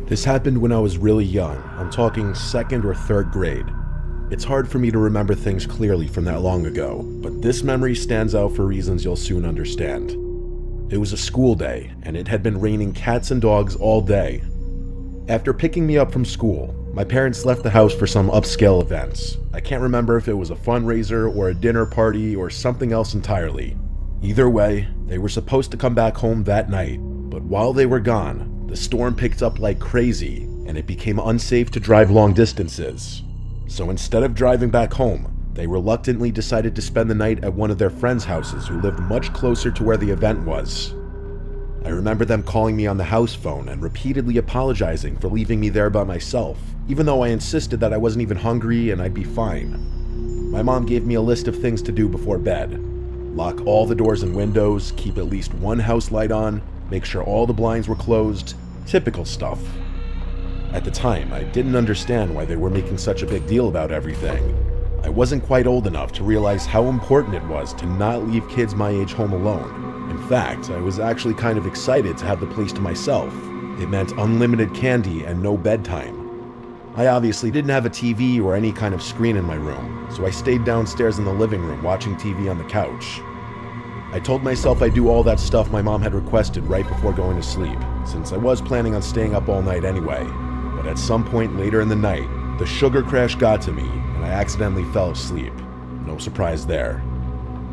This happened when I was really young. I'm talking second or third grade. It's hard for me to remember things clearly from that long ago, but this memory stands out for reasons you'll soon understand. It was a school day, and it had been raining cats and dogs all day. After picking me up from school, my parents left the house for some upscale events. I can't remember if it was a fundraiser or a dinner party or something else entirely. Either way, they were supposed to come back home that night, but while they were gone, the storm picked up like crazy, and it became unsafe to drive long distances. So instead of driving back home, they reluctantly decided to spend the night at one of their friends' houses who lived much closer to where the event was. I remember them calling me on the house phone and repeatedly apologizing for leaving me there by myself, even though I insisted that I wasn't even hungry and I'd be fine. My mom gave me a list of things to do before bed. Lock all the doors and windows, keep at least one house light on, make sure all the blinds were closed, typical stuff. At the time, I didn't understand why they were making such a big deal about everything. I wasn't quite old enough to realize how important it was to not leave kids my age home alone. In fact, I was actually kind of excited to have the place to myself. It meant unlimited candy and no bedtime. I obviously didn't have a TV or any kind of screen in my room, so I stayed downstairs in the living room watching TV on the couch. I told myself I'd do all that stuff my mom had requested right before going to sleep, since I was planning on staying up all night anyway. But at some point later in the night, the sugar crash got to me, and I accidentally fell asleep. No surprise there.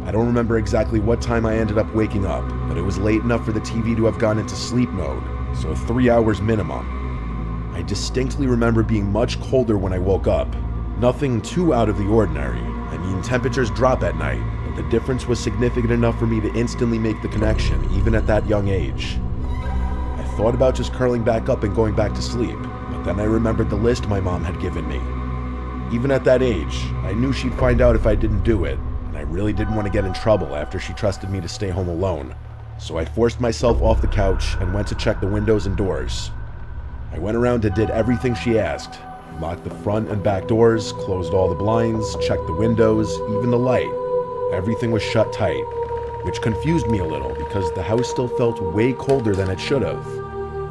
I don't remember exactly what time I ended up waking up, but it was late enough for the TV to have gone into sleep mode, so 3 hours minimum. I distinctly remember being much colder when I woke up. Nothing too out of the ordinary. I mean, temperatures drop at night, but the difference was significant enough for me to instantly make the connection, even at that young age. I thought about just curling back up and going back to sleep, but then I remembered the list my mom had given me. Even at that age, I knew she'd find out if I didn't do it, and I really didn't want to get in trouble after she trusted me to stay home alone. So I forced myself off the couch and went to check the windows and doors. I went around and did everything she asked. Locked the front and back doors, closed all the blinds, checked the windows, even the light. Everything was shut tight, which confused me a little because the house still felt way colder than it should have.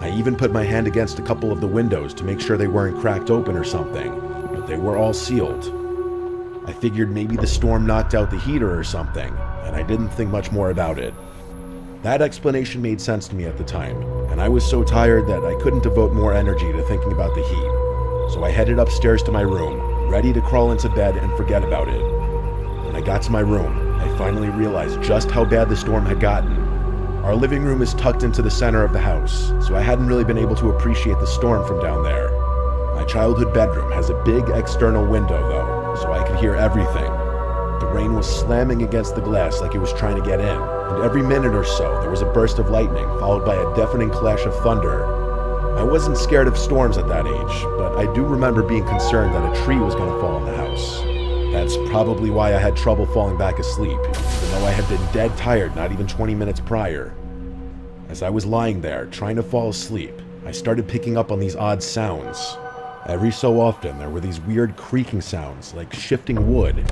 I even put my hand against a couple of the windows to make sure they weren't cracked open or something, but they were all sealed. I figured maybe the storm knocked out the heater or something, and I didn't think much more about it. That explanation made sense to me at the time, and I was so tired that I couldn't devote more energy to thinking about the heat. So I headed upstairs to my room, ready to crawl into bed and forget about it. When I got to my room, I finally realized just how bad the storm had gotten. Our living room is tucked into the center of the house, so I hadn't really been able to appreciate the storm from down there. My childhood bedroom has a big external window though, so I could hear everything. The rain was slamming against the glass like it was trying to get in, and every minute or so there was a burst of lightning followed by a deafening clash of thunder. I wasn't scared of storms at that age, but I do remember being concerned that a tree was going to fall on the house. That's probably why I had trouble falling back asleep, even though I had been dead tired not even 20 minutes prior. As I was lying there, trying to fall asleep, I started picking up on these odd sounds. Every so often, there were these weird creaking sounds, like shifting wood.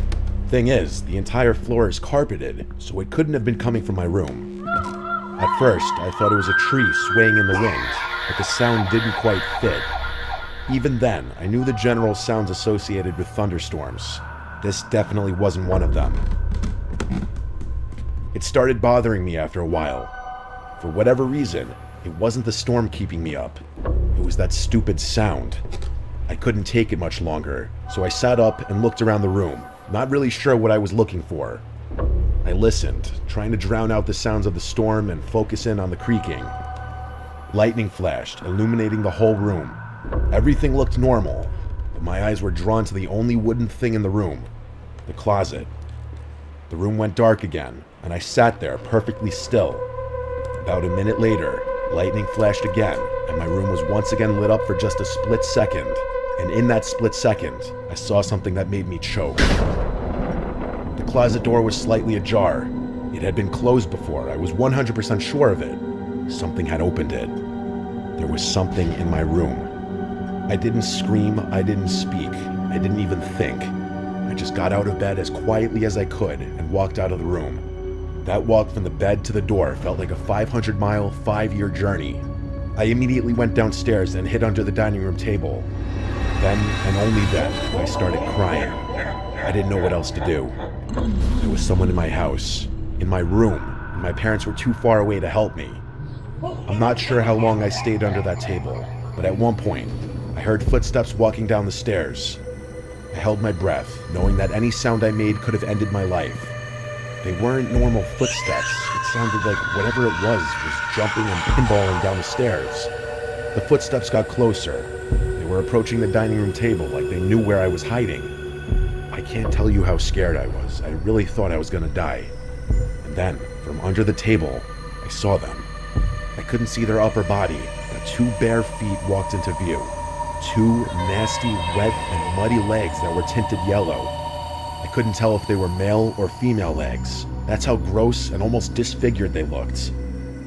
Thing is, the entire floor is carpeted, so it couldn't have been coming from my room. At first, I thought it was a tree swaying in the wind, but the sound didn't quite fit. Even then, I knew the general sounds associated with thunderstorms. This definitely wasn't one of them. It started bothering me after a while. For whatever reason, it wasn't the storm keeping me up. It was that stupid sound. I couldn't take it much longer, so I sat up and looked around the room, not really sure what I was looking for. I listened, trying to drown out the sounds of the storm and focus in on the creaking. Lightning flashed, illuminating the whole room. Everything looked normal, but my eyes were drawn to the only wooden thing in the room, the closet. The room went dark again, and I sat there perfectly still. About a minute later, lightning flashed again, and my room was once again lit up for just a split second. And in that split second, I saw something that made me choke. The closet door was slightly ajar. It had been closed before, I was 100% sure of it. Something had opened it. There was something in my room. I didn't scream, I didn't speak, I didn't even think. I just got out of bed as quietly as I could and walked out of the room. That walk from the bed to the door felt like a 500-mile, 5-year journey. I immediately went downstairs and hid under the dining room table. Then, and only then, I started crying. I didn't know what else to do. There was someone in my house, in my room, and my parents were too far away to help me. I'm not sure how long I stayed under that table, but at one point, I heard footsteps walking down the stairs. I held my breath, knowing that any sound I made could have ended my life. They weren't normal footsteps. It sounded like whatever it was jumping and pinballing down the stairs. The footsteps got closer. They were approaching the dining room table like they knew where I was hiding. I can't tell you how scared I was. I really thought I was gonna die. And then, from under the table, I saw them. I couldn't see their upper body, but two bare feet walked into view. Two nasty, wet, and muddy legs that were tinted yellow. I couldn't tell if they were male or female legs. That's how gross and almost disfigured they looked.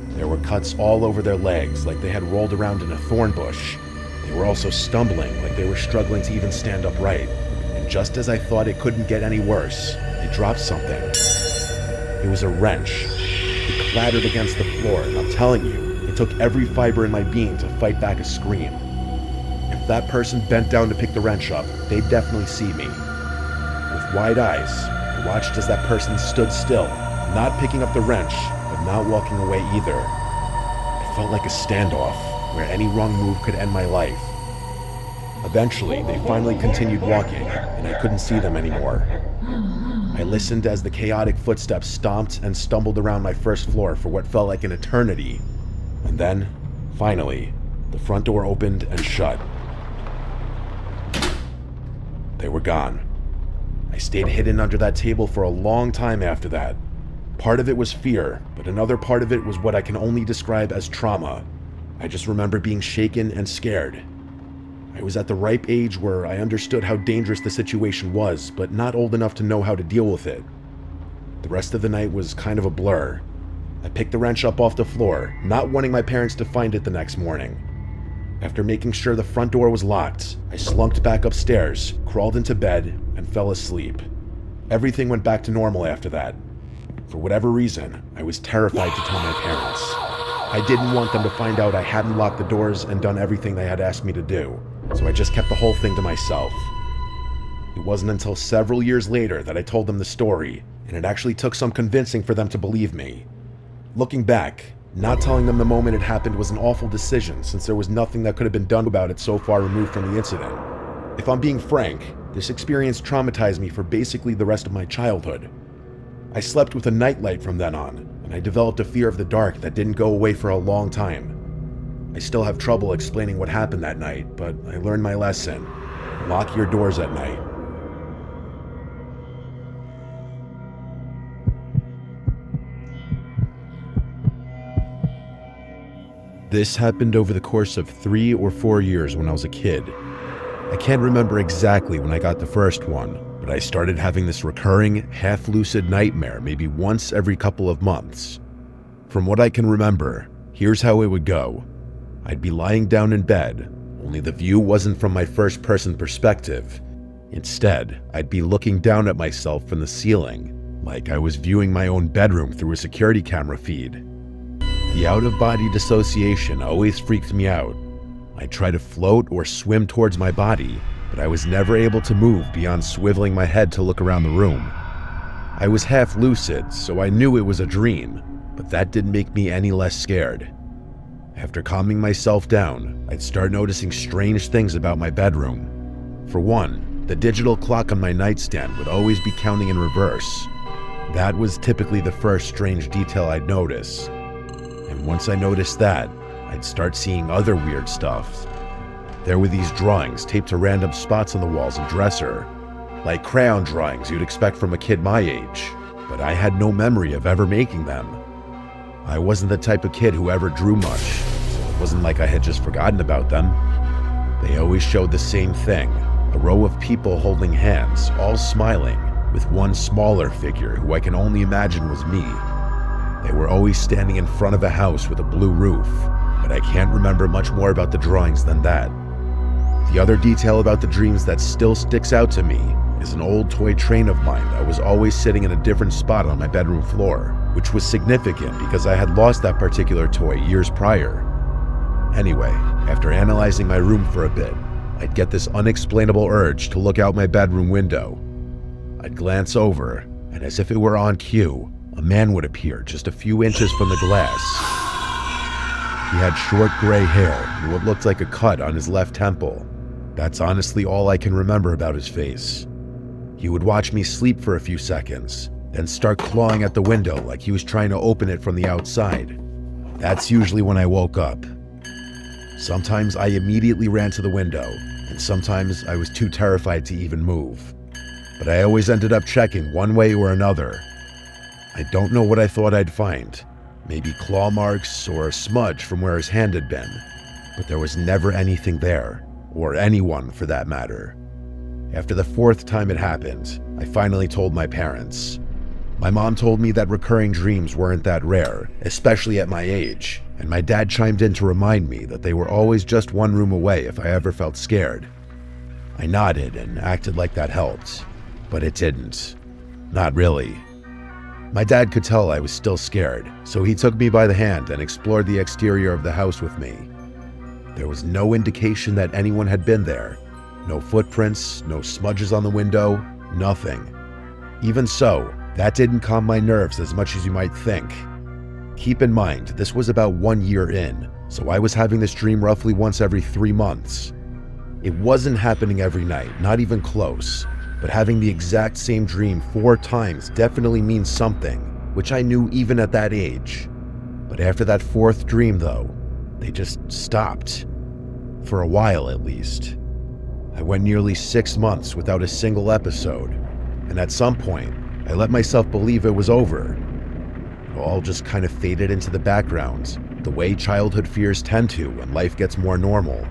There were cuts all over their legs, like they had rolled around in a thorn bush. They were also stumbling, like they were struggling to even stand upright. And just as I thought it couldn't get any worse, they dropped something. It was a wrench. It clattered against the floor, and I'm telling you, it took every fiber in my being to fight back a scream. If that person bent down to pick the wrench up, they'd definitely see me. With wide eyes, I watched as that person stood still, not picking up the wrench, but not walking away either. It felt like a standoff, where any wrong move could end my life. Eventually, they finally continued walking, and I couldn't see them anymore. I listened as the chaotic footsteps stomped and stumbled around my first floor for what felt like an eternity. And then, finally, the front door opened and shut. They were gone. I stayed hidden under that table for a long time after that. Part of it was fear, but another part of it was what I can only describe as trauma. I just remember being shaken and scared. I was at the ripe age where I understood how dangerous the situation was, but not old enough to know how to deal with it. The rest of the night was kind of a blur. I picked the wrench up off the floor, not wanting my parents to find it the next morning. After making sure the front door was locked, I slunked back upstairs, crawled into bed, and fell asleep. Everything went back to normal after that. For whatever reason, I was terrified to tell my parents. I didn't want them to find out I hadn't locked the doors and done everything they had asked me to do, so I just kept the whole thing to myself. It wasn't until several years later that I told them the story, and it actually took some convincing for them to believe me. Looking back, not telling them the moment it happened was an awful decision, since there was nothing that could have been done about it so far removed from the incident. If I'm being frank, this experience traumatized me for basically the rest of my childhood. I slept with a nightlight from then on, and I developed a fear of the dark that didn't go away for a long time. I still have trouble explaining what happened that night, but I learned my lesson. Lock your doors at night. This happened over the course of 3 or 4 years when I was a kid. I can't remember exactly when I got the first one, but I started having this recurring, half-lucid nightmare maybe once every couple of months. From what I can remember, here's how it would go. I'd be lying down in bed, only the view wasn't from my first-person perspective. Instead, I'd be looking down at myself from the ceiling, like I was viewing my own bedroom through a security camera feed. The out-of-body dissociation always freaked me out. I'd try to float or swim towards my body, but I was never able to move beyond swiveling my head to look around the room. I was half lucid, so I knew it was a dream, but that didn't make me any less scared. After calming myself down, I'd start noticing strange things about my bedroom. For one, the digital clock on my nightstand would always be counting in reverse. That was typically the first strange detail I'd notice. And once I noticed that, I'd start seeing other weird stuff. There were these drawings taped to random spots on the walls and dresser, like crayon drawings you'd expect from a kid my age, but I had no memory of ever making them. I wasn't the type of kid who ever drew much, so it wasn't like I had just forgotten about them. They always showed the same thing, a row of people holding hands, all smiling, with one smaller figure who I can only imagine was me. They were always standing in front of a house with a blue roof, but I can't remember much more about the drawings than that. The other detail about the dreams that still sticks out to me is an old toy train of mine that was always sitting in a different spot on my bedroom floor, which was significant because I had lost that particular toy years prior. Anyway, after analyzing my room for a bit, I'd get this unexplainable urge to look out my bedroom window. I'd glance over, and as if it were on cue, a man would appear just a few inches from the glass. He had short gray hair and what looked like a cut on his left temple. That's honestly all I can remember about his face. He would watch me sleep for a few seconds, then start clawing at the window like he was trying to open it from the outside. That's usually when I woke up. Sometimes I immediately ran to the window, and sometimes I was too terrified to even move. But I always ended up checking one way or another. I don't know what I thought I'd find. Maybe claw marks or a smudge from where his hand had been. But there was never anything there, or anyone for that matter. After the fourth time it happened, I finally told my parents. My mom told me that recurring dreams weren't that rare, especially at my age, and my dad chimed in to remind me that they were always just one room away if I ever felt scared. I nodded and acted like that helped, but it didn't. Not really. My dad could tell I was still scared, so he took me by the hand and explored the exterior of the house with me. There was no indication that anyone had been there. No footprints, no smudges on the window, nothing. Even so, that didn't calm my nerves as much as you might think. Keep in mind, this was about 1 year in, so I was having this dream roughly once every 3 months. It wasn't happening every night, not even close, but having the exact same dream 4 times definitely means something, which I knew even at that age. But after that 4th dream though, they just stopped. For a while at least. I went nearly 6 months without a single episode, and at some point, I let myself believe it was over. It all just kind of faded into the background, the way childhood fears tend to when life gets more normal.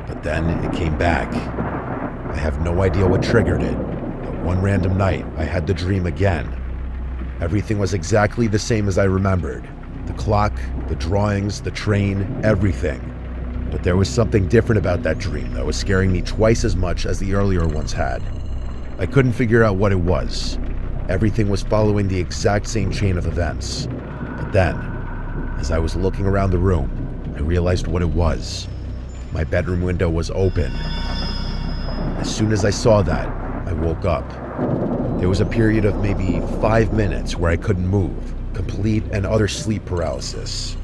But then it came back. I have no idea what triggered it, but one random night I had the dream again. Everything was exactly the same as I remembered. The clock, the drawings, the train, everything. But there was something different about that dream that was scaring me twice as much as the earlier ones had. I couldn't figure out what it was. Everything was following the exact same chain of events. But then, as I was looking around the room, I realized what it was. My bedroom window was open. As soon as I saw that, I woke up. There was a period of maybe 5 minutes where I couldn't move, complete and utter sleep paralysis.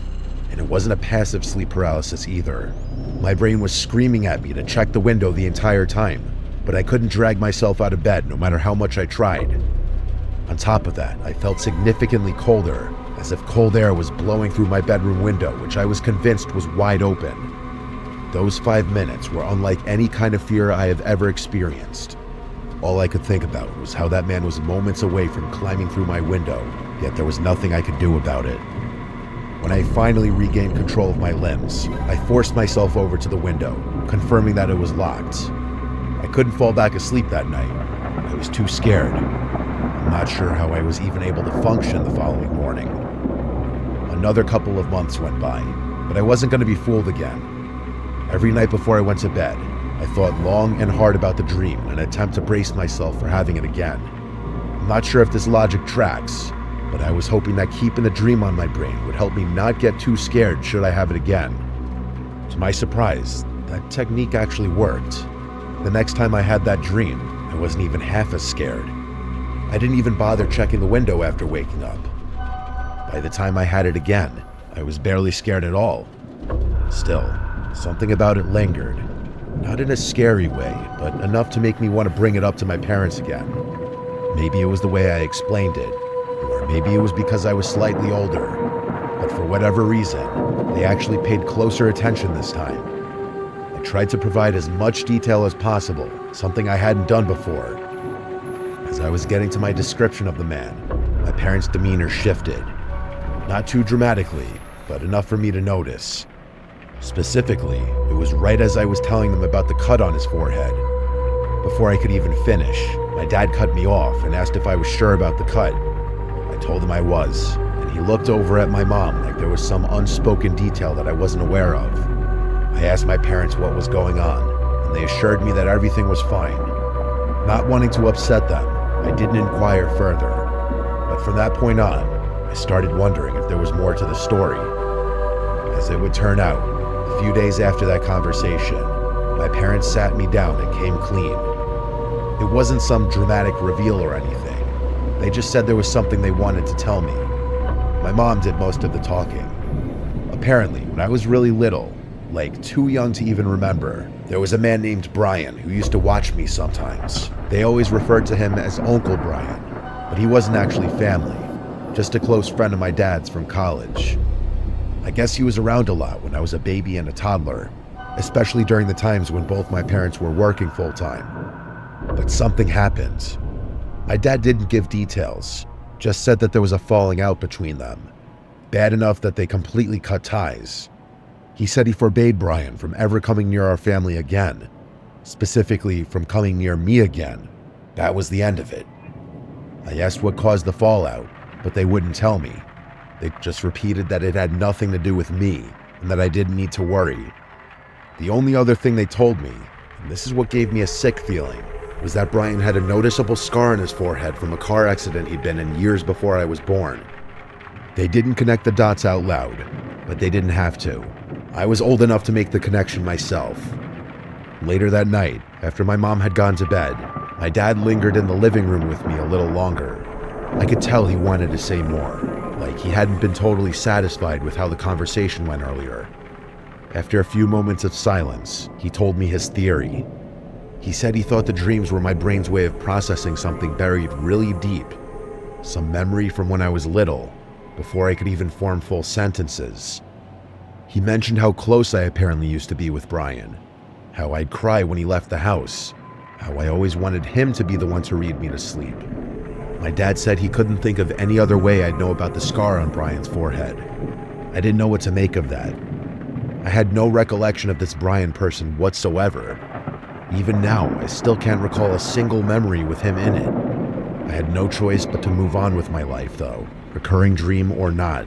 And it wasn't a passive sleep paralysis either. My brain was screaming at me to check the window the entire time, but I couldn't drag myself out of bed no matter how much I tried. On top of that, I felt significantly colder, as if cold air was blowing through my bedroom window, which I was convinced was wide open. Those 5 minutes were unlike any kind of fear I have ever experienced. All I could think about was how that man was moments away from climbing through my window, yet there was nothing I could do about it. When I finally regained control of my limbs, I forced myself over to the window, confirming that it was locked. I couldn't fall back asleep that night. I was too scared. I'm not sure how I was even able to function the following morning. Another couple of months went by, but I wasn't going to be fooled again. Every night before I went to bed, I thought long and hard about the dream in an attempt to brace myself for having it again. I'm not sure if this logic tracks, but I was hoping that keeping the dream on my brain would help me not get too scared should I have it again. To my surprise, that technique actually worked. The next time I had that dream, I wasn't even half as scared. I didn't even bother checking the window after waking up. By the time I had it again, I was barely scared at all. Still, something about it lingered. Not in a scary way, but enough to make me want to bring it up to my parents again. Maybe it was the way I explained it, or maybe it was because I was slightly older. But for whatever reason, they actually paid closer attention this time. I tried to provide as much detail as possible, something I hadn't done before. As I was getting to my description of the man, my parents' demeanor shifted. Not too dramatically, but enough for me to notice. Specifically, it was right as I was telling them about the cut on his forehead. Before I could even finish, my dad cut me off and asked if I was sure about the cut. I told him I was, and he looked over at my mom like there was some unspoken detail that I wasn't aware of. I asked my parents what was going on, and they assured me that everything was fine. Not wanting to upset them, I didn't inquire further. But from that point on, I started wondering if there was more to the story. As it would turn out, A few days after that conversation, my parents sat me down and came clean. It wasn't some dramatic reveal or anything. They just said there was something they wanted to tell me. My mom did most of the talking. Apparently, when I was really little, like too young to even remember, there was a man named Brian who used to watch me sometimes. They always referred to him as Uncle Brian, but he wasn't actually family, just a close friend of my dad's from college. I guess he was around a lot when I was a baby and a toddler, especially during the times when both my parents were working full-time. But something happened. My dad didn't give details, just said that there was a falling out between them, bad enough that they completely cut ties. He said he forbade Brian from ever coming near our family again, specifically from coming near me again. That was the end of it. I asked what caused the fallout, but they wouldn't tell me. They just repeated that it had nothing to do with me and that I didn't need to worry. The only other thing they told me, and this is what gave me a sick feeling, was that Brian had a noticeable scar on his forehead from a car accident he'd been in years before I was born. They didn't connect the dots out loud, but they didn't have to. I was old enough to make the connection myself. Later that night, after my mom had gone to bed, my dad lingered in the living room with me a little longer. I could tell he wanted to say more, like he hadn't been totally satisfied with how the conversation went earlier. After a few moments of silence, he told me his theory. He said he thought the dreams were my brain's way of processing something buried really deep, some memory from when I was little, before I could even form full sentences. He mentioned how close I apparently used to be with Brian, how I'd cry when he left the house, how I always wanted him to be the one to read me to sleep. My dad said he couldn't think of any other way I'd know about the scar on Brian's forehead. I didn't know what to make of that. I had no recollection of this Brian person whatsoever. Even now, I still can't recall a single memory with him in it. I had no choice but to move on with my life, though, recurring dream or not.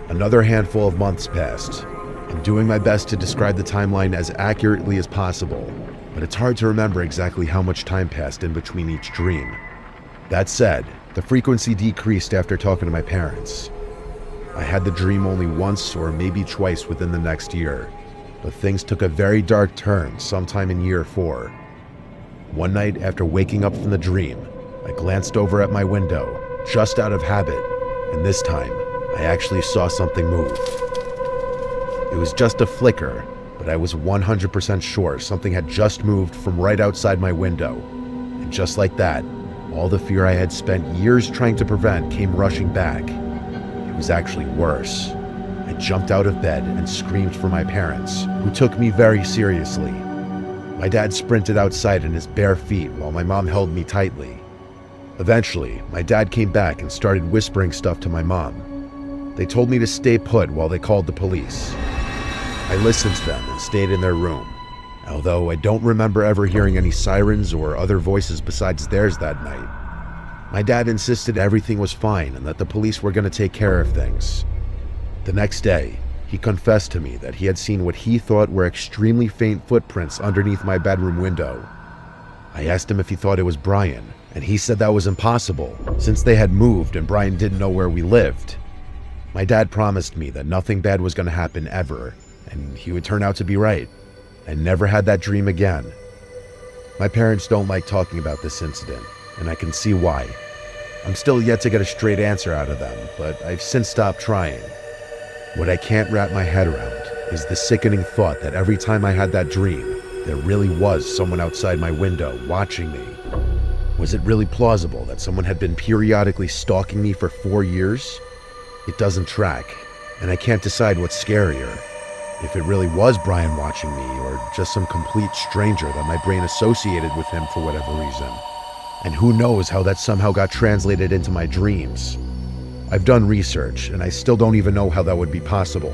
Another handful of months passed. I'm doing my best to describe the timeline as accurately as possible, but it's hard to remember exactly how much time passed in between each dream. That said, the frequency decreased after talking to my parents. I had the dream only once or maybe twice within the next year, but things took a very dark turn sometime in year 4. One night after waking up from the dream, I glanced over at my window, just out of habit, and this time, I actually saw something move. It was just a flicker, but I was 100% sure something had just moved from right outside my window, and just like that, all the fear I had spent years trying to prevent came rushing back. It was actually worse. I jumped out of bed and screamed for my parents, who took me very seriously. My dad sprinted outside in his bare feet while my mom held me tightly. Eventually, my dad came back and started whispering stuff to my mom. They told me to stay put while they called the police. I listened to them and stayed in their room, although I don't remember ever hearing any sirens or other voices besides theirs that night. My dad insisted everything was fine and that the police were going to take care of things. The next day, he confessed to me that he had seen what he thought were extremely faint footprints underneath my bedroom window. I asked him if he thought it was Brian, and he said that was impossible, since they had moved and Brian didn't know where we lived. My dad promised me that nothing bad was going to happen ever, and he would turn out to be right. I never had that dream again. My parents don't like talking about this incident, and I can see why. I'm still yet to get a straight answer out of them, but I've since stopped trying. What I can't wrap my head around is the sickening thought that every time I had that dream, there really was someone outside my window watching me. Was it really plausible that someone had been periodically stalking me for 4 years? It doesn't track, and I can't decide what's scarier. If it really was Brian watching me, or just some complete stranger that my brain associated with him for whatever reason. And who knows how that somehow got translated into my dreams. I've done research, and I still don't even know how that would be possible.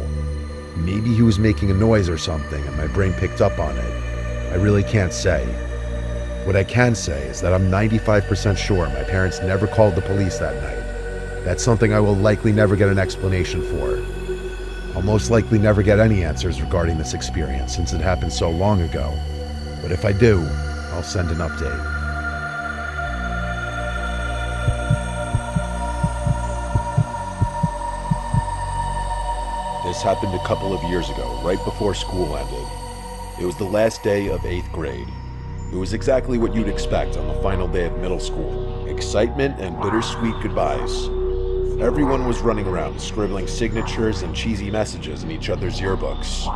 Maybe he was making a noise or something, and my brain picked up on it. I really can't say. What I can say is that I'm 95% sure my parents never called the police that night. That's something I will likely never get an explanation for. I'll most likely never get any answers regarding this experience since it happened so long ago. But if I do, I'll send an update. This happened a couple of years ago, right before school ended. It was the last day of 8th grade. It was exactly what you'd expect on the final day of middle school. Excitement and bittersweet goodbyes. Everyone was running around, scribbling signatures and cheesy messages in each other's yearbooks.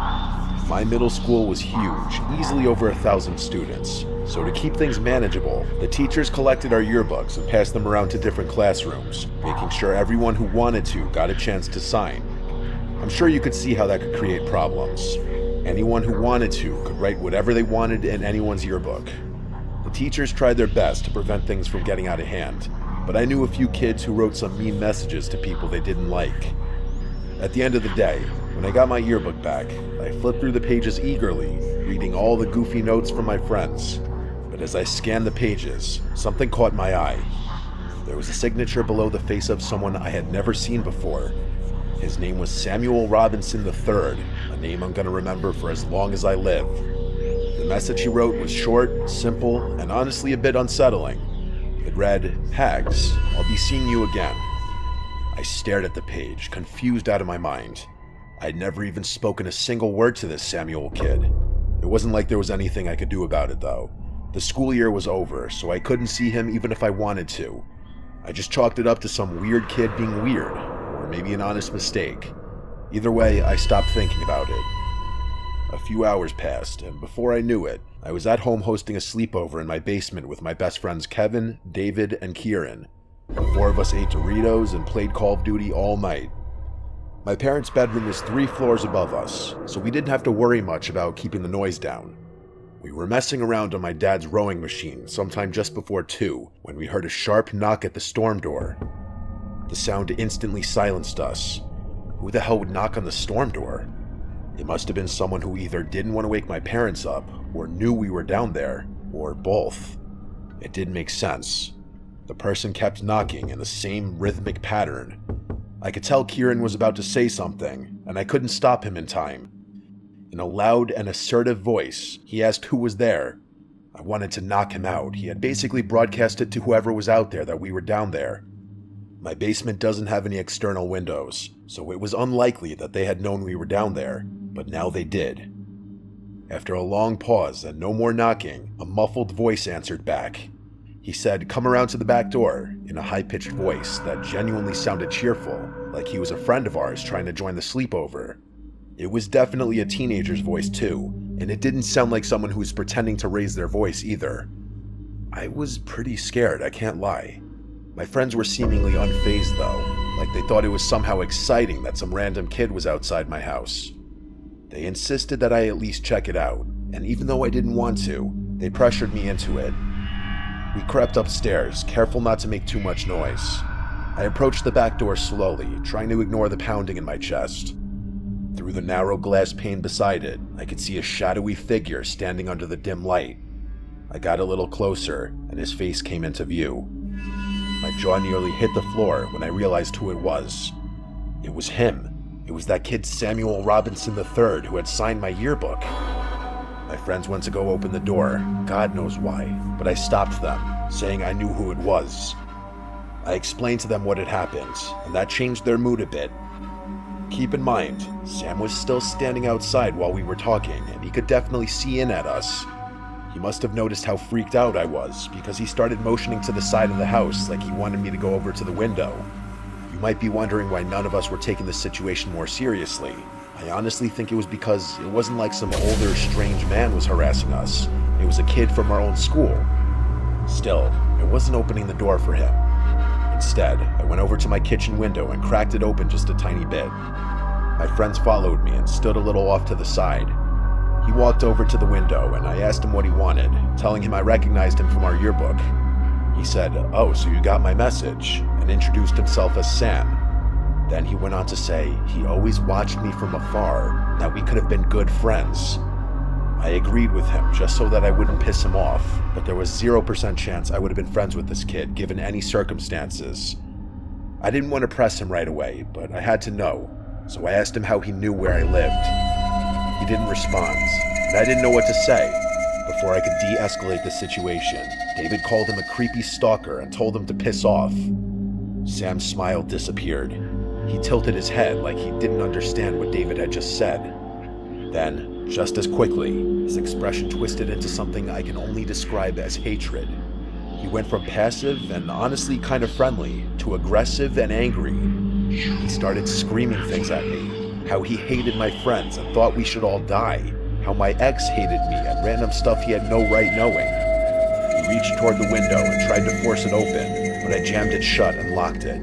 My middle school was huge, easily over 1,000 students. So to keep things manageable, the teachers collected our yearbooks and passed them around to different classrooms, making sure everyone who wanted to got a chance to sign. I'm sure you could see how that could create problems. Anyone who wanted to could write whatever they wanted in anyone's yearbook. The teachers tried their best to prevent things from getting out of hand, but I knew a few kids who wrote some mean messages to people they didn't like. At the end of the day, when I got my yearbook back, I flipped through the pages eagerly, reading all the goofy notes from my friends. But as I scanned the pages, something caught my eye. There was a signature below the face of someone I had never seen before. His name was Samuel Robinson III, a name I'm gonna remember for as long as I live. The message he wrote was short, simple, and honestly a bit unsettling. It read, "Hags, I'll be seeing you again." I stared at the page, confused out of my mind. I'd never even spoken a single word to this Samuel kid. It wasn't like there was anything I could do about it though. The school year was over, so I couldn't see him even if I wanted to. I just chalked it up to some weird kid being weird, or maybe an honest mistake. Either way, I stopped thinking about it. A few hours passed, and before I knew it, I was at home hosting a sleepover in my basement with my best friends Kevin, David, and Kieran. The four of us ate Doritos and played Call of Duty all night. My parents' bedroom was 3 floors above us, so we didn't have to worry much about keeping the noise down. We were messing around on my dad's rowing machine sometime just before 2 when we heard a sharp knock at the storm door. The sound instantly silenced us. Who the hell would knock on the storm door? It must have been someone who either didn't want to wake my parents up or knew we were down there, or both. It didn't make sense. The person kept knocking in the same rhythmic pattern. I could tell Kieran was about to say something, and I couldn't stop him in time. In a loud and assertive voice, he asked who was there. I wanted to knock him out. He had basically broadcasted to whoever was out there that we were down there. My basement doesn't have any external windows, so it was unlikely that they had known we were down there, but now they did. After a long pause and no more knocking, a muffled voice answered back. He said, "Come around to the back door," in a high-pitched voice that genuinely sounded cheerful, like he was a friend of ours trying to join the sleepover. It was definitely a teenager's voice too, and it didn't sound like someone who was pretending to raise their voice either. I was pretty scared, I can't lie. My friends were seemingly unfazed though, like they thought it was somehow exciting that some random kid was outside my house. They insisted that I at least check it out, and even though I didn't want to, they pressured me into it. We crept upstairs, careful not to make too much noise. I approached the back door slowly, trying to ignore the pounding in my chest. Through the narrow glass pane beside it, I could see a shadowy figure standing under the dim light. I got a little closer, and his face came into view. My jaw nearly hit the floor when I realized who it was. It was him. It was that kid Samuel Robinson III who had signed my yearbook. My friends went to go open the door, God knows why, but I stopped them, saying I knew who it was. I explained to them what had happened, and that changed their mood a bit. Keep in mind, Sam was still standing outside while we were talking, and he could definitely see in at us. He must have noticed how freaked out I was, because he started motioning to the side of the house like he wanted me to go over to the window. You might be wondering why none of us were taking this situation more seriously. I honestly think it was because it wasn't like some older, strange man was harassing us. It was a kid from our own school. Still, I wasn't opening the door for him. Instead, I went over to my kitchen window and cracked it open just a tiny bit. My friends followed me and stood a little off to the side. He walked over to the window and I asked him what he wanted, telling him I recognized him from our yearbook. He said, "Oh, so you got my message," and introduced himself as Sam. Then he went on to say he always watched me from afar, that we could have been good friends. I agreed with him just so that I wouldn't piss him off, but there was 0% chance I would have been friends with this kid given any circumstances. I didn't want to press him right away, but I had to know, so I asked him how he knew where I lived. He didn't respond, and I didn't know what to say. Before I could de-escalate the situation, David called him a creepy stalker and told him to piss off. Sam's smile disappeared. He tilted his head like he didn't understand what David had just said. Then, just as quickly, his expression twisted into something I can only describe as hatred. He went from passive and honestly kind of friendly to aggressive and angry. He started screaming things at me, how he hated my friends and thought we should all die, how my ex hated me and random stuff he had no right knowing. He reached toward the window and tried to force it open, but I jammed it shut and locked it.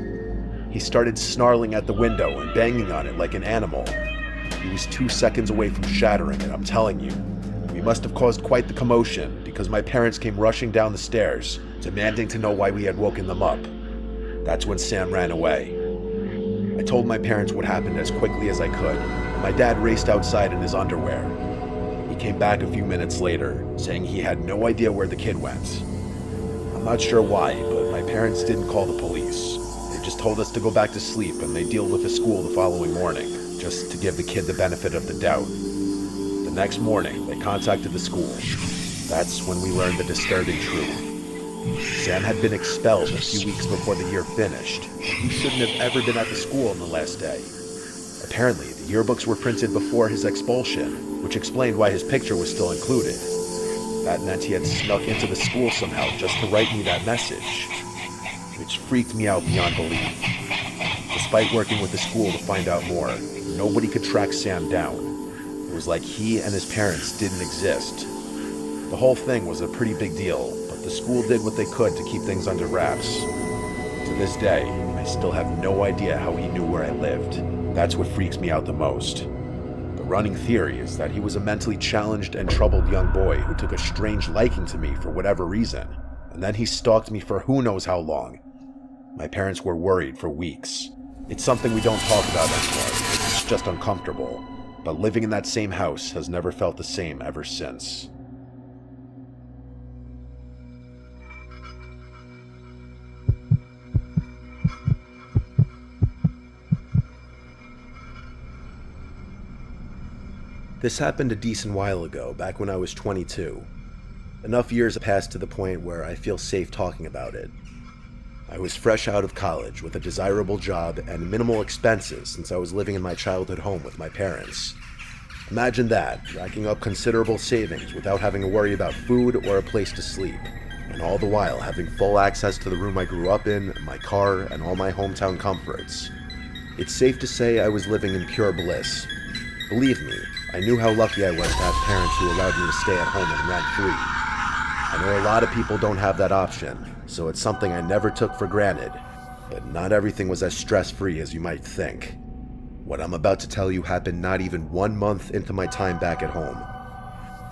He started snarling at the window and banging on it like an animal. He was 2 seconds away from shattering it, I'm telling you. We must have caused quite the commotion because my parents came rushing down the stairs, demanding to know why we had woken them up. That's when Sam ran away. I told my parents what happened as quickly as I could, and my dad raced outside in his underwear. He came back a few minutes later, saying he had no idea where the kid went. I'm not sure why, but my parents didn't call the police. They just told us to go back to sleep and they deal with the school the following morning, just to give the kid the benefit of the doubt. The next morning, they contacted the school. That's when we learned the disturbing truth. Sam had been expelled a few weeks before the year finished. He shouldn't have ever been at the school on the last day. Apparently, the yearbooks were printed before his expulsion, which explained why his picture was still included. That meant he had snuck into the school somehow just to write me that message, which freaked me out beyond belief. Despite working with the school to find out more, nobody could track Sam down. It was like he and his parents didn't exist. The whole thing was a pretty big deal, but the school did what they could to keep things under wraps. To this day, I still have no idea how he knew where I lived. That's what freaks me out the most. The running theory is that he was a mentally challenged and troubled young boy who took a strange liking to me for whatever reason, and then he stalked me for who knows how long. My parents were worried for weeks. It's something we don't talk about anymore because it's just uncomfortable, but living in that same house has never felt the same ever since. This happened a decent while ago, back when I was 22. Enough years have passed to the point where I feel safe talking about it. I was fresh out of college with a desirable job and minimal expenses since I was living in my childhood home with my parents. Imagine that, racking up considerable savings without having to worry about food or a place to sleep, and all the while having full access to the room I grew up in, my car, and all my hometown comforts. It's safe to say I was living in pure bliss. Believe me, I knew how lucky I was to have parents who allowed me to stay at home and rent-free. I know a lot of people don't have that option, so it's something I never took for granted, but not everything was as stress-free as you might think. What I'm about to tell you happened not even 1 month into my time back at home.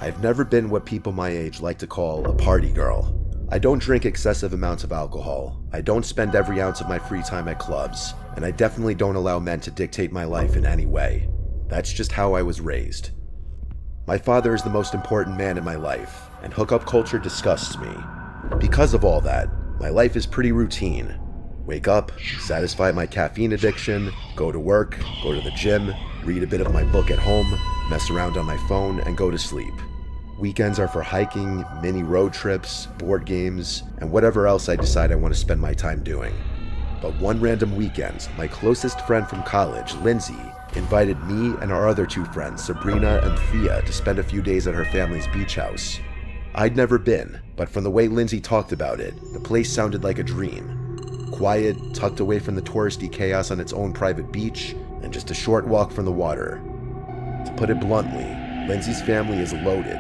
I've never been what people my age like to call a party girl. I don't drink excessive amounts of alcohol, I don't spend every ounce of my free time at clubs, and I definitely don't allow men to dictate my life in any way. That's just how I was raised. My father is the most important man in my life, and hookup culture disgusts me. Because of all that, my life is pretty routine. Wake up, satisfy my caffeine addiction, go to work, go to the gym, read a bit of my book at home, mess around on my phone, and go to sleep. Weekends are for hiking, mini road trips, board games, and whatever else I decide I want to spend my time doing. But one random weekend, my closest friend from college, Lindsay, invited me and our other 2 friends, Sabrina and Thea, to spend a few days at her family's beach house. I'd never been, but from the way Lindsay talked about it, the place sounded like a dream. Quiet, tucked away from the touristy chaos on its own private beach, and just a short walk from the water. To put it bluntly, Lindsay's family is loaded.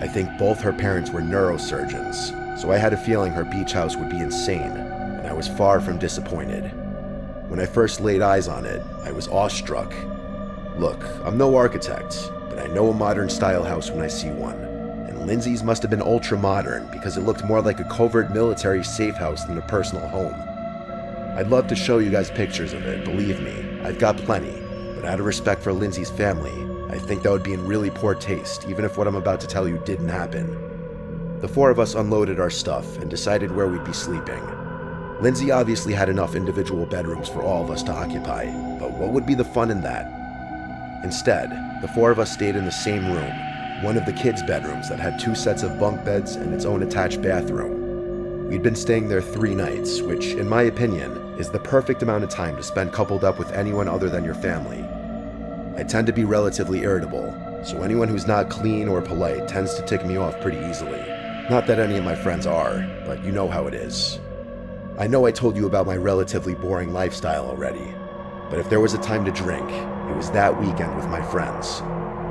I think both her parents were neurosurgeons, so I had a feeling her beach house would be insane, and I was far from disappointed. When I first laid eyes on it, I was awestruck. Look, I'm no architect, but I know a modern style house when I see one. And Lindsay's must have been ultra modern because it looked more like a covert military safe house than a personal home. I'd love to show you guys pictures of it, believe me, I've got plenty, but out of respect for Lindsay's family, I think that would be in really poor taste, even if what I'm about to tell you didn't happen. The 4 of us unloaded our stuff and decided where we'd be sleeping. Lindsay obviously had enough individual bedrooms for all of us to occupy, but what would be the fun in that? Instead, the 4 of us stayed in the same room, one of the kids' bedrooms that had 2 sets of bunk beds and its own attached bathroom. We'd been staying there 3 nights, which, in my opinion, is the perfect amount of time to spend coupled up with anyone other than your family. I tend to be relatively irritable, so anyone who's not clean or polite tends to tick me off pretty easily. Not that any of my friends are, but you know how it is. I know I told you about my relatively boring lifestyle already, but if there was a time to drink, it was that weekend with my friends.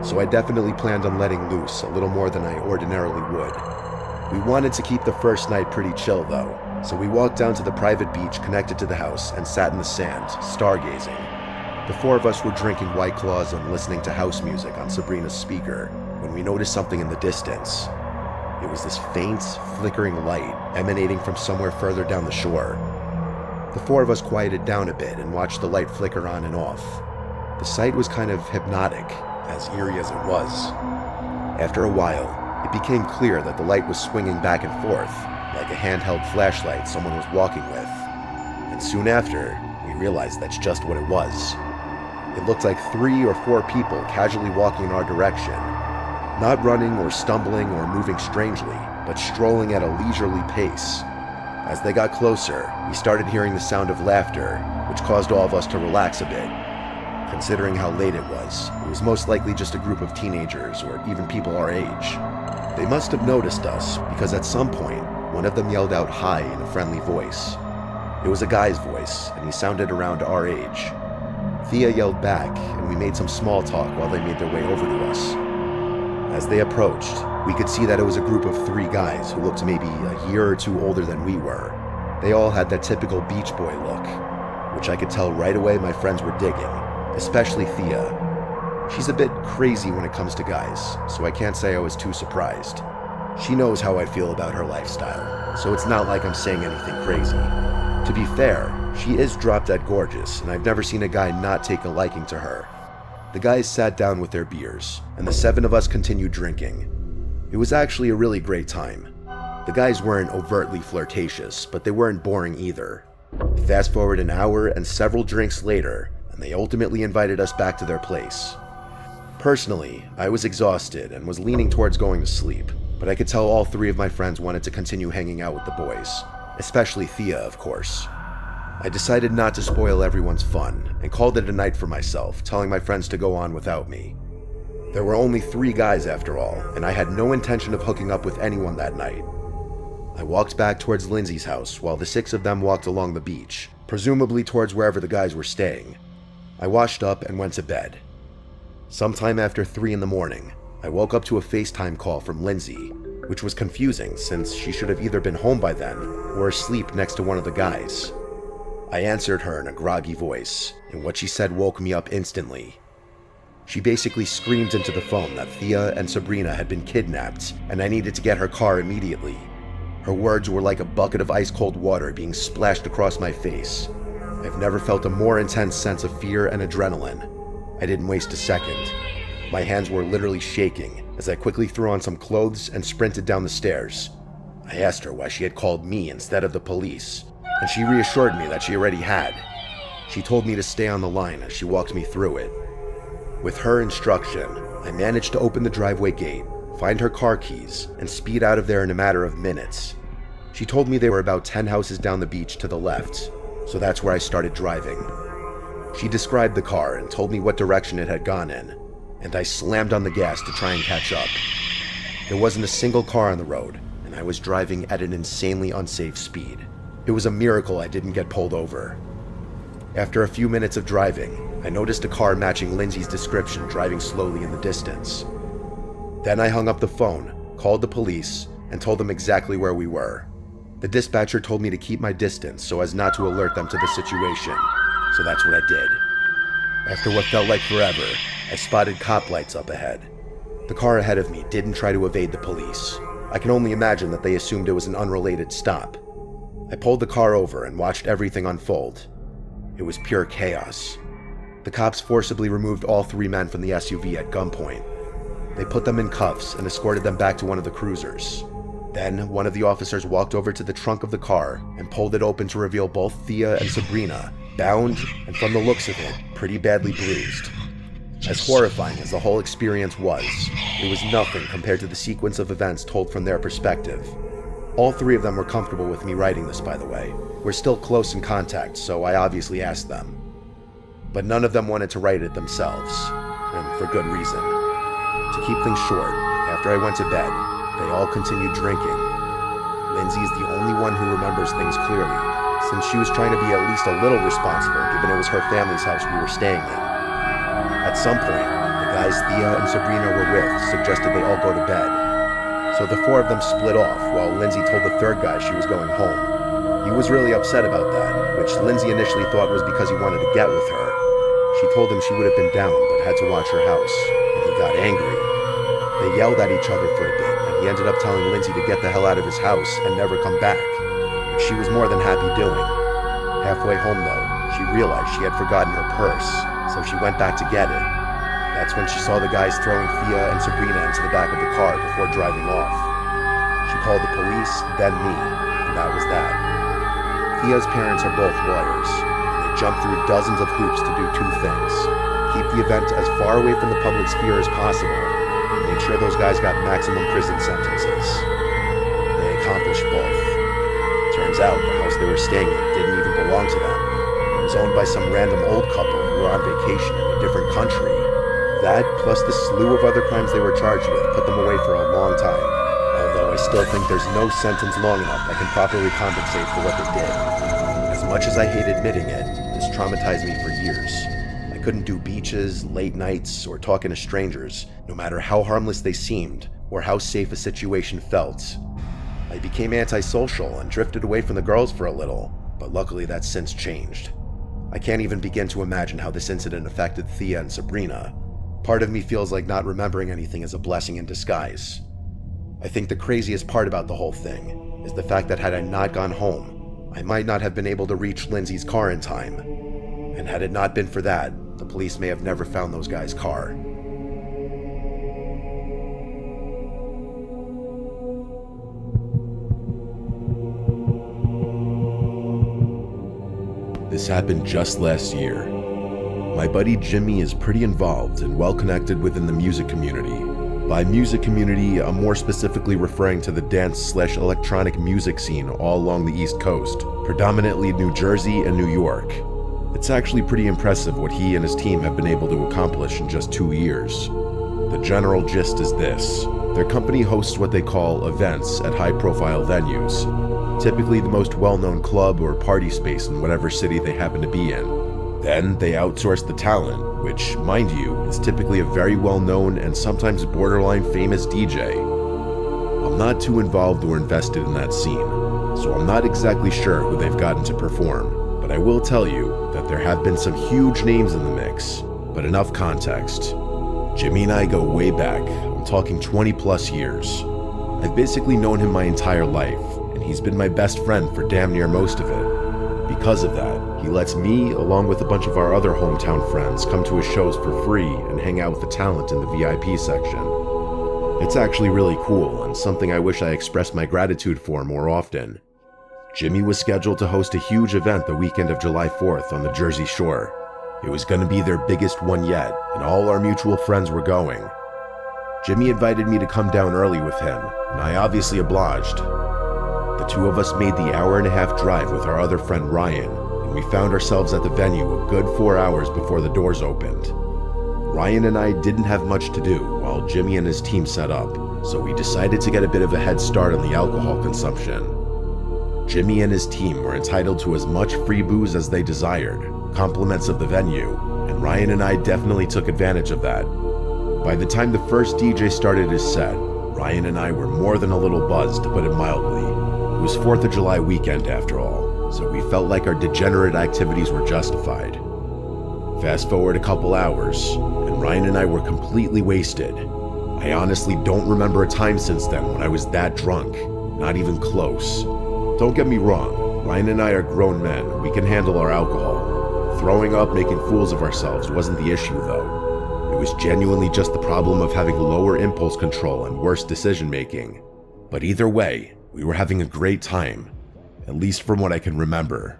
So I definitely planned on letting loose a little more than I ordinarily would. We wanted to keep the first night pretty chill though, so we walked down to the private beach connected to the house and sat in the sand, stargazing. The four of us were drinking White Claws and listening to house music on Sabrina's speaker when we noticed something in the distance. It was this faint, flickering light emanating from somewhere further down the shore. The four of us quieted down a bit and watched the light flicker on and off. The sight was kind of hypnotic, as eerie as it was. After a while, it became clear that the light was swinging back and forth, like a handheld flashlight someone was walking with. And soon after, we realized that's just what it was. It looked like 3 or 4 people casually walking in our direction, not running or stumbling or moving strangely, but strolling at a leisurely pace. As they got closer, we started hearing the sound of laughter, which caused all of us to relax a bit. Considering how late it was most likely just a group of teenagers or even people our age. They must have noticed us because at some point, one of them yelled out hi in a friendly voice. It was a guy's voice, and he sounded around our age. Thea yelled back, and we made some small talk while they made their way over to us. As they approached, we could see that it was a group of 3 guys who looked maybe a year or 2 older than we were. They all had that typical beach boy look, which I could tell right away my friends were digging, especially Thea. She's a bit crazy when it comes to guys, so I can't say I was too surprised. She knows how I feel about her lifestyle, so it's not like I'm saying anything crazy. To be fair, she is drop-dead gorgeous, and I've never seen a guy not take a liking to her. The guys sat down with their beers, and the 7 of us continued drinking. It was actually a really great time. The guys weren't overtly flirtatious, but they weren't boring either. Fast forward an hour and several drinks later, and they ultimately invited us back to their place. Personally, I was exhausted and was leaning towards going to sleep, but I could tell all 3 of my friends wanted to continue hanging out with the boys, especially Thea, of course. I decided not to spoil everyone's fun and called it a night for myself, telling my friends to go on without me. There were only 3 guys after all, and I had no intention of hooking up with anyone that night. I walked back towards Lindsay's house while the 6 of them walked along the beach, presumably towards wherever the guys were staying. I washed up and went to bed. Sometime after 3 in the morning, I woke up to a FaceTime call from Lindsay, which was confusing since she should have either been home by then or asleep next to one of the guys. I answered her in a groggy voice, and what she said woke me up instantly. She basically screamed into the phone that Thea and Sabrina had been kidnapped, and I needed to get her car immediately. Her words were like a bucket of ice-cold water being splashed across my face. I've never felt a more intense sense of fear and adrenaline. I didn't waste a second. My hands were literally shaking as I quickly threw on some clothes and sprinted down the stairs. I asked her why she had called me instead of the police, and she reassured me that she already had. She told me to stay on the line as she walked me through it. With her instruction, I managed to open the driveway gate, find her car keys, and speed out of there in a matter of minutes. She told me they were about 10 houses down the beach to the left, so that's where I started driving. She described the car and told me what direction it had gone in, and I slammed on the gas to try and catch up. There wasn't a single car on the road, and I was driving at an insanely unsafe speed. It was a miracle I didn't get pulled over. After a few minutes of driving, I noticed a car matching Lindsay's description driving slowly in the distance. Then I hung up the phone, called the police, and told them exactly where we were. The dispatcher told me to keep my distance so as not to alert them to the situation, so that's what I did. After what felt like forever, I spotted cop lights up ahead. The car ahead of me didn't try to evade the police. I can only imagine that they assumed it was an unrelated stop. I pulled the car over and watched everything unfold. It was pure chaos. The cops forcibly removed all 3 men from the SUV at gunpoint. They put them in cuffs and escorted them back to one of the cruisers. Then, one of the officers walked over to the trunk of the car and pulled it open to reveal both Thea and Sabrina, bound and, from the looks of it, pretty badly bruised. As horrifying as the whole experience was, it was nothing compared to the sequence of events told from their perspective. All three of them were comfortable with me writing this, by the way. We're still close in contact, so I obviously asked them. But none of them wanted to write it themselves, and for good reason. To keep things short, after I went to bed, they all continued drinking. Lindsay is the only one who remembers things clearly, since she was trying to be at least a little responsible given it was her family's house we were staying in. At some point, the guys Thea and Sabrina were with suggested they all go to bed. So the four of them split off while Lindsay told the third guy she was going home. He was really upset about that, which Lindsay initially thought was because he wanted to get with her. She told him she would have been down but had to watch her house, and he got angry. They yelled at each other for a bit, and he ended up telling Lindsay to get the hell out of his house and never come back, which she was more than happy doing. Halfway home though, she realized she had forgotten her purse, so she went back to get it. That's when she saw the guys throwing Thea and Sabrina into the back of the car before driving off. She called the police, then me, and that was that. Thea's parents are both lawyers, and they jumped through dozens of hoops to do two things: keep the event as far away from the public sphere as possible, and make sure those guys got maximum prison sentences. They accomplished both. Turns out the house they were staying in didn't even belong to them. It was owned by some random old couple who were on vacation in a different country. That, plus the slew of other crimes they were charged with, put them away for a long time. Although I still think there's no sentence long enough that can properly compensate for what they did. As much as I hate admitting it, this traumatized me for years. I couldn't do beaches, late nights, or talking to strangers, no matter how harmless they seemed, or how safe a situation felt. I became antisocial and drifted away from the girls for a little, but luckily that's since changed. I can't even begin to imagine how this incident affected Thea and Sabrina. Part of me feels like not remembering anything is a blessing in disguise. I think the craziest part about the whole thing is the fact that had I not gone home, I might not have been able to reach Lindsay's car in time. And had it not been for that, the police may have never found those guys' car. This happened just last year. My buddy Jimmy is pretty involved and well connected within the music community. By music community, I'm more specifically referring to the dance/electronic music scene all along the East Coast, predominantly New Jersey and New York. It's actually pretty impressive what he and his team have been able to accomplish in just 2 years. The general gist is this: their company hosts what they call events at high-profile venues, typically the most well-known club or party space in whatever city they happen to be in. Then they outsource the talent, which, mind you, is typically a very well-known and sometimes borderline famous DJ. I'm not too involved or invested in that scene, so I'm not exactly sure who they've gotten to perform, but I will tell you that there have been some huge names in the mix. But enough context. Jimmy and I go way back. I'm talking 20 plus years. I've basically known him my entire life, and he's been my best friend for damn near most of it. Because of that, he lets me, along with a bunch of our other hometown friends, come to his shows for free and hang out with the talent in the VIP section. It's actually really cool, and something I wish I expressed my gratitude for more often. Jimmy was scheduled to host a huge event the weekend of July 4th on the Jersey Shore. It was going to be their biggest one yet, and all our mutual friends were going. Jimmy invited me to come down early with him, and I obviously obliged. The two of us made the hour-and-a-half drive with our other friend Ryan, and we found ourselves at the venue a good 4 hours before the doors opened. Ryan and I didn't have much to do while Jimmy and his team set up, so we decided to get a bit of a head start on the alcohol consumption. Jimmy and his team were entitled to as much free booze as they desired, compliments of the venue, and Ryan and I definitely took advantage of that. By the time the first DJ started his set, Ryan and I were more than a little buzzed, to put it mildly. It was 4th of July weekend after all, so we felt like our degenerate activities were justified. Fast forward a couple hours, and Ryan and I were completely wasted. I honestly don't remember a time since then when I was that drunk, not even close. Don't get me wrong, Ryan and I are grown men, we can handle our alcohol. Throwing up, making fools of ourselves wasn't the issue though. It was genuinely just the problem of having lower impulse control and worse decision making. But either way, we were having a great time, at least from what I can remember.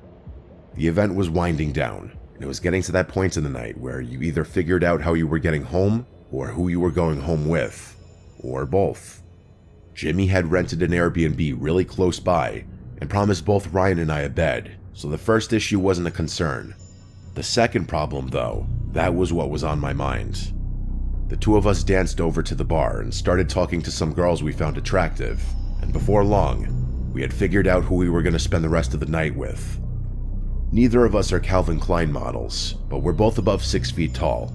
The event was winding down, and it was getting to that point in the night where you either figured out how you were getting home or who you were going home with, or both. Jimmy had rented an Airbnb really close by and promised both Ryan and I a bed, so the first issue wasn't a concern. The second problem, though, that was what was on my mind. The two of us danced over to the bar and started talking to some girls we found attractive, and before long, we had figured out who we were going to spend the rest of the night with. Neither of us are Calvin Klein models, but we're both above 6 feet tall.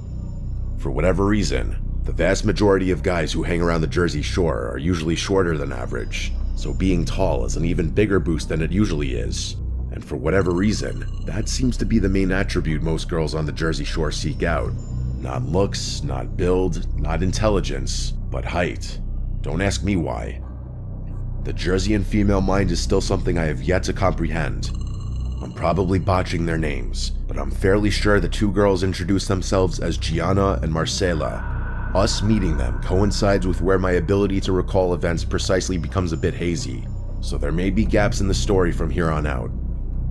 For whatever reason, the vast majority of guys who hang around the Jersey Shore are usually shorter than average, so being tall is an even bigger boost than it usually is. And for whatever reason, that seems to be the main attribute most girls on the Jersey Shore seek out. Not looks, not build, not intelligence, but height. Don't ask me why. The Jerseyan female mind is still something I have yet to comprehend. I'm probably botching their names, but I'm fairly sure the two girls introduced themselves as Gianna and Marcela. Us meeting them coincides with where my ability to recall events precisely becomes a bit hazy, so there may be gaps in the story from here on out.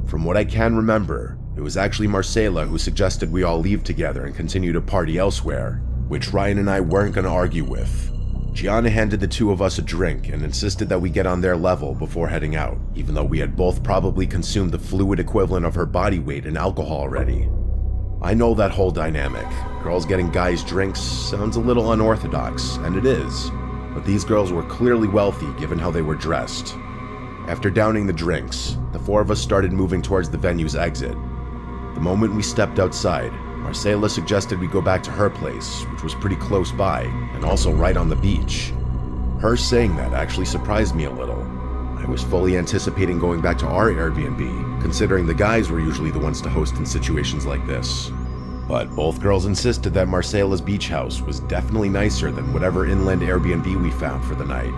From what I can remember, it was actually Marcela who suggested we all leave together and continue to party elsewhere, which Ryan and I weren't going to argue with. Gianna handed the two of us a drink and insisted that we get on their level before heading out, even though we had both probably consumed the fluid equivalent of her body weight in alcohol already. I know that whole dynamic. Girls getting guys drinks sounds a little unorthodox, and it is, but these girls were clearly wealthy given how they were dressed. After downing the drinks, the four of us started moving towards the venue's exit. The moment we stepped outside, Marcela suggested we go back to her place, which was pretty close by, and also right on the beach. Her saying that actually surprised me a little. I was fully anticipating going back to our Airbnb, considering the guys were usually the ones to host in situations like this. But both girls insisted that Marcela's beach house was definitely nicer than whatever inland Airbnb we found for the night.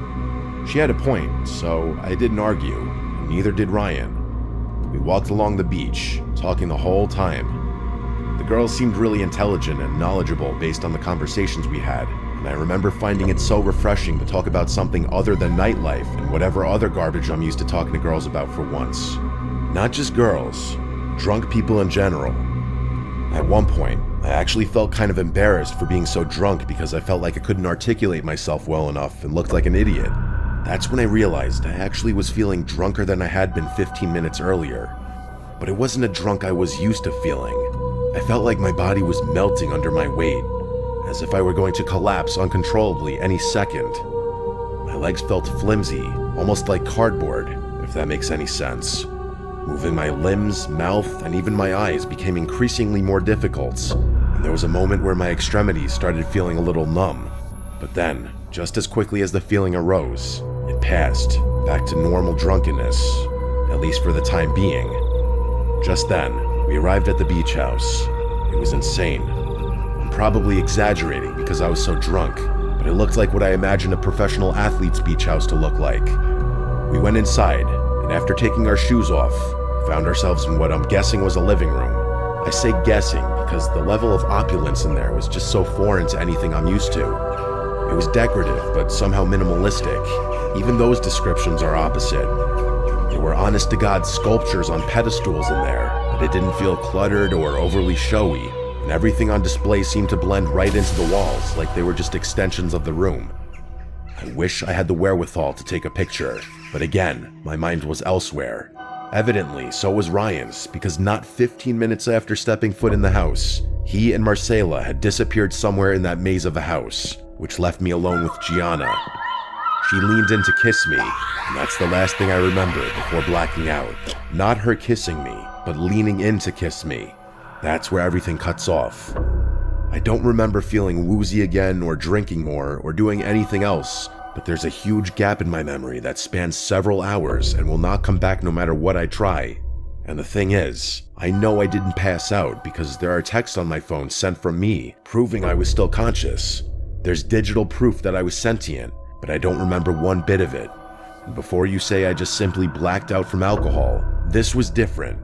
She had a point, so I didn't argue, and neither did Ryan. We walked along the beach, talking the whole time. The girls seemed really intelligent and knowledgeable based on the conversations we had, and I remember finding it so refreshing to talk about something other than nightlife and whatever other garbage I'm used to talking to girls about for once. Not just girls, drunk people in general. At one point, I actually felt kind of embarrassed for being so drunk because I felt like I couldn't articulate myself well enough and looked like an idiot. That's when I realized I actually was feeling drunker than I had been 15 minutes earlier. But it wasn't a drunk I was used to feeling. I felt like my body was melting under my weight, as if I were going to collapse uncontrollably any second. My legs felt flimsy, almost like cardboard, if that makes any sense. Moving my limbs, mouth, and even my eyes became increasingly more difficult, and there was a moment where my extremities started feeling a little numb. But then, just as quickly as the feeling arose, it passed, back to normal drunkenness, at least for the time being. Just then, we arrived at the beach house. It was insane. I'm probably exaggerating because I was so drunk, but it looked like what I imagined a professional athlete's beach house to look like. We went inside, and after taking our shoes off, found ourselves in what I'm guessing was a living room. I say guessing because the level of opulence in there was just so foreign to anything I'm used to. It was decorative, but somehow minimalistic. Even those descriptions are opposite. There were honest-to-God sculptures on pedestals in there, but it didn't feel cluttered or overly showy, and everything on display seemed to blend right into the walls like they were just extensions of the room. I wish I had the wherewithal to take a picture, but again, my mind was elsewhere. Evidently, so was Ryan's, because not 15 minutes after stepping foot in the house, he and Marcela had disappeared somewhere in that maze of a house, which left me alone with Gianna. She leaned in to kiss me, and that's the last thing I remember before blacking out. Not her kissing me, but leaning in to kiss me. That's where everything cuts off. I don't remember feeling woozy again or drinking more or doing anything else, but there's a huge gap in my memory that spans several hours and will not come back no matter what I try. And the thing is, I know I didn't pass out because there are texts on my phone sent from me proving I was still conscious. There's digital proof that I was sentient, but I don't remember one bit of it. And before you say I just simply blacked out from alcohol, this was different.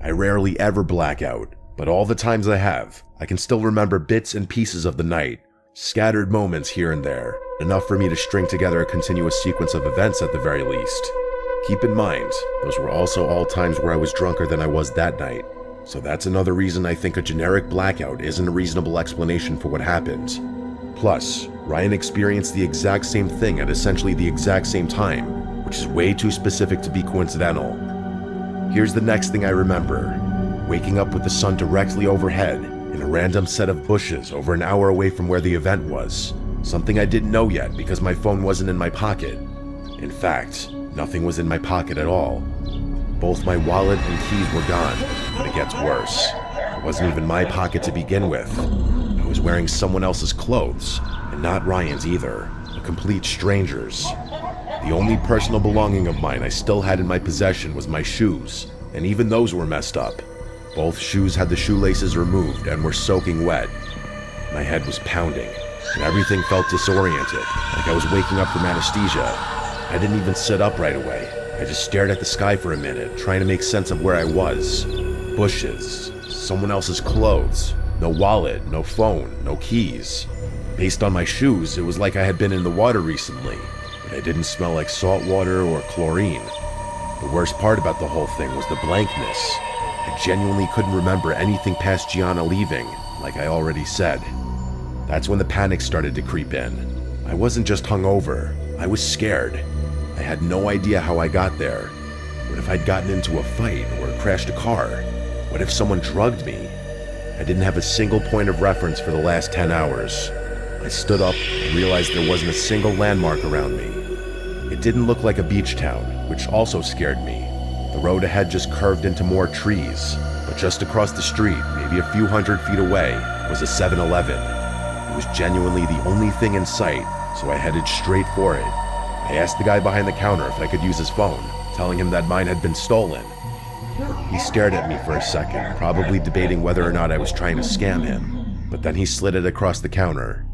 I rarely ever black out, but all the times I have, I can still remember bits and pieces of the night, scattered moments here and there, enough for me to string together a continuous sequence of events at the very least. Keep in mind, those were also all times where I was drunker than I was that night, so that's another reason I think a generic blackout isn't a reasonable explanation for what happened. Plus, Ryan experienced the exact same thing at essentially the exact same time, which is way too specific to be coincidental. Here's the next thing I remember. Waking up with the sun directly overhead in a random set of bushes over an hour away from where the event was. Something I didn't know yet because my phone wasn't in my pocket. In fact, nothing was in my pocket at all. Both my wallet and keys were gone, and it gets worse. It wasn't even my pocket to begin with. I was wearing someone else's clothes, and not Ryan's either, a complete stranger's. The only personal belonging of mine I still had in my possession was my shoes, and even those were messed up. Both shoes had the shoelaces removed and were soaking wet. My head was pounding, and everything felt disoriented, like I was waking up from anesthesia. I didn't even sit up right away. I just stared at the sky for a minute, trying to make sense of where I was. Bushes, someone else's clothes, no wallet, no phone, no keys. Based on my shoes, it was like I had been in the water recently, but I didn't smell like salt water or chlorine. The worst part about the whole thing was the blankness. I genuinely couldn't remember anything past Gianna leaving, like I already said. That's when the panic started to creep in. I wasn't just hungover, I was scared. I had no idea how I got there. What if I'd gotten into a fight or crashed a car? What if someone drugged me? I didn't have a single point of reference for the last 10 hours. I stood up and realized there wasn't a single landmark around me. It didn't look like a beach town, which also scared me. The road ahead just curved into more trees, but just across the street, maybe a few hundred feet away, was a 7-Eleven. It was genuinely the only thing in sight, so I headed straight for it. I asked the guy behind the counter if I could use his phone, telling him that mine had been stolen. He stared at me for a second, probably debating whether or not I was trying to scam him, but then he slid it across the counter.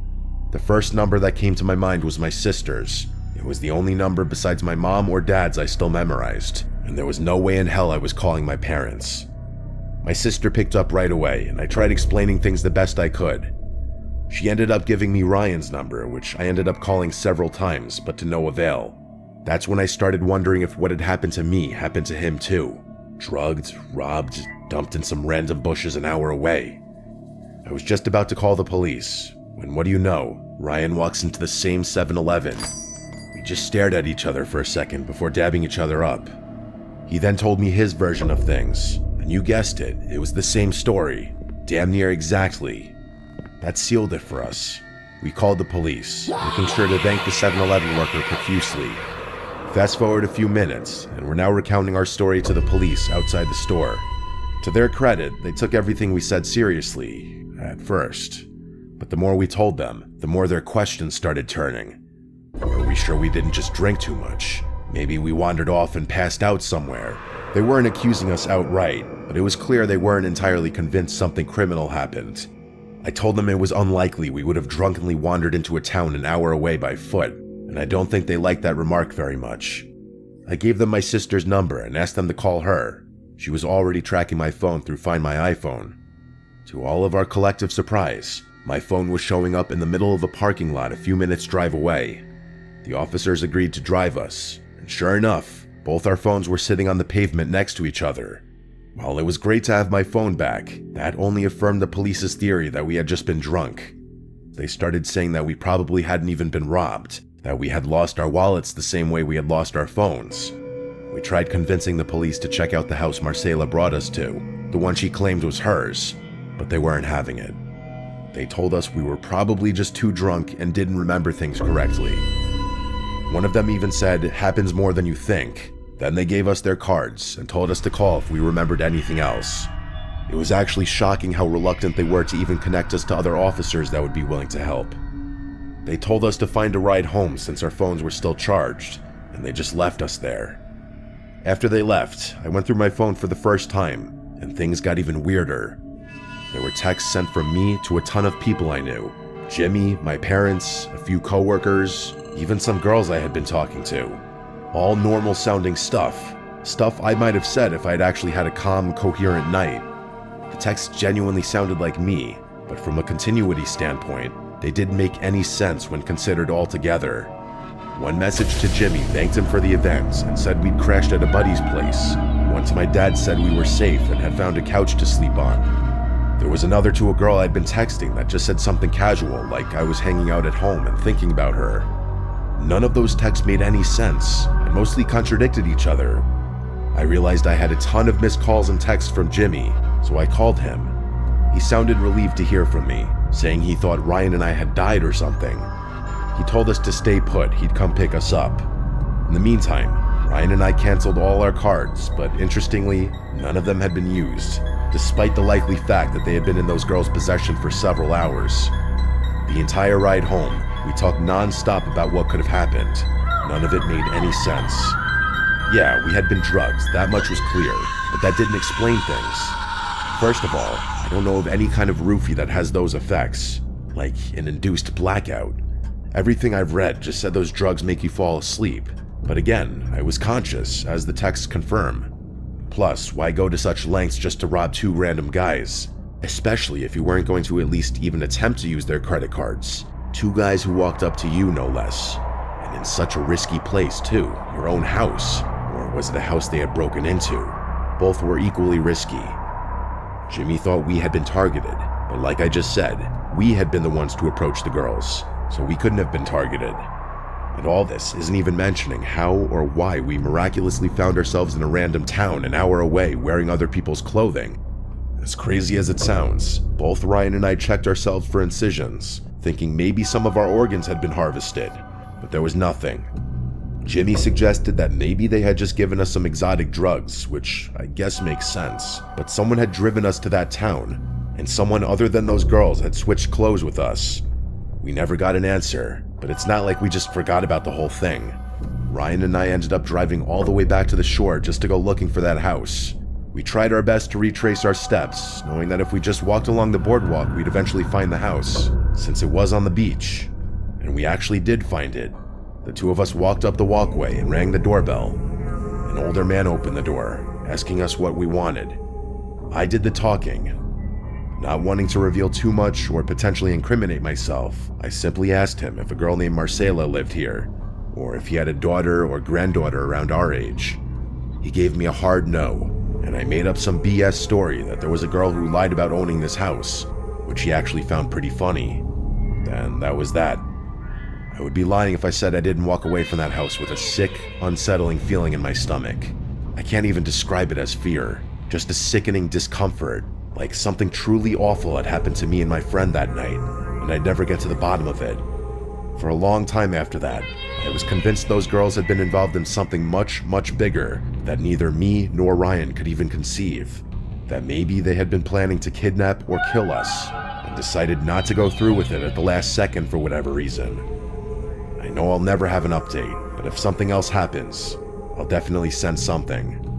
The first number that came to my mind was my sister's. It was the only number besides my mom or dad's I still memorized, and there was no way in hell I was calling my parents. My sister picked up right away, and I tried explaining things the best I could. She ended up giving me Ryan's number, which I ended up calling several times, but to no avail. That's when I started wondering if what had happened to me happened to him too. Drugged, robbed, dumped in some random bushes an hour away. I was just about to call the police, when what do you know, Ryan walks into the same 7-Eleven. We just stared at each other for a second before dabbing each other up. He then told me his version of things, and you guessed it, it was the same story, damn near exactly. That sealed it for us. We called the police, making sure to thank the 7-Eleven worker profusely. Fast forward a few minutes, and we're now recounting our story to the police outside the store. To their credit, they took everything we said seriously, at first. But the more we told them, the more their questions started turning. Were we sure we didn't just drink too much? Maybe we wandered off and passed out somewhere. They weren't accusing us outright, but it was clear they weren't entirely convinced something criminal happened. I told them it was unlikely we would have drunkenly wandered into a town an hour away by foot, and I don't think they liked that remark very much. I gave them my sister's number and asked them to call her. She was already tracking my phone through Find My iPhone. To all of our collective surprise, my phone was showing up in the middle of a parking lot a few minutes' drive away. The officers agreed to drive us, and sure enough, both our phones were sitting on the pavement next to each other. While it was great to have my phone back, that only affirmed the police's theory that we had just been drunk. They started saying that we probably hadn't even been robbed, that we had lost our wallets the same way we had lost our phones. We tried convincing the police to check out the house Marcela brought us to, the one she claimed was hers, but they weren't having it. They told us we were probably just too drunk and didn't remember things correctly. One of them even said, "Happens more than you think." Then they gave us their cards and told us to call if we remembered anything else. It was actually shocking how reluctant they were to even connect us to other officers that would be willing to help. They told us to find a ride home since our phones were still charged, and they just left us there. After they left, I went through my phone for the first time, and things got even weirder. There were texts sent from me to a ton of people I knew. Jimmy, my parents, a few coworkers, even some girls I had been talking to. All normal sounding stuff. Stuff I might have said if I'd actually had a calm, coherent night. The texts genuinely sounded like me, but from a continuity standpoint, they didn't make any sense when considered all together. One message to Jimmy thanked him for the event and said we'd crashed at a buddy's place. One to my dad said we were safe and had found a couch to sleep on. There was another to a girl I'd been texting that just said something casual, like I was hanging out at home and thinking about her. None of those texts made any sense and mostly contradicted each other. I realized I had a ton of missed calls and texts from Jimmy, so I called him. He sounded relieved to hear from me, saying he thought Ryan and I had died or something. He told us to stay put, he'd come pick us up. In the meantime, Ryan and I canceled all our cards, but interestingly, none of them had been used, despite the likely fact that they had been in those girls' possession for several hours. The entire ride home, we talked non-stop about what could have happened. None of it made any sense. Yeah, we had been drugged, that much was clear, but that didn't explain things. First of all, I don't know of any kind of roofie that has those effects, like an induced blackout. Everything I've read just said those drugs make you fall asleep, but again, I was conscious, as the texts confirm. Plus, why go to such lengths just to rob two random guys? Especially if you weren't going to at least even attempt to use their credit cards. Two guys who walked up to you, no less. And in such a risky place, too. Your own house. Or was it a house they had broken into? Both were equally risky. Jimmy thought we had been targeted, but like I just said, we had been the ones to approach the girls, so we couldn't have been targeted. And all this isn't even mentioning how or why we miraculously found ourselves in a random town an hour away wearing other people's clothing. As crazy as it sounds, both Ryan and I checked ourselves for incisions, thinking maybe some of our organs had been harvested, but there was nothing. Jimmy suggested that maybe they had just given us some exotic drugs, which I guess makes sense, but someone had driven us to that town, and someone other than those girls had switched clothes with us. We never got an answer, but it's not like we just forgot about the whole thing. Ryan and I ended up driving all the way back to the shore just to go looking for that house. We tried our best to retrace our steps, knowing that if we just walked along the boardwalk, we'd eventually find the house, since it was on the beach. And we actually did find it. The two of us walked up the walkway and rang the doorbell. An older man opened the door, asking us what we wanted. I did the talking. Not wanting to reveal too much or potentially incriminate myself, I simply asked him if a girl named Marcela lived here, or if he had a daughter or granddaughter around our age. He gave me a hard no, and I made up some BS story that there was a girl who lied about owning this house, which he actually found pretty funny. And that was that. I would be lying if I said I didn't walk away from that house with a sick, unsettling feeling in my stomach. I can't even describe it as fear, just a sickening discomfort, like something truly awful had happened to me and my friend that night, and I'd never get to the bottom of it. For a long time after that, I was convinced those girls had been involved in something much, much bigger that neither me nor Ryan could even conceive. That maybe they had been planning to kidnap or kill us, and decided not to go through with it at the last second for whatever reason. I know I'll never have an update, but if something else happens, I'll definitely send something.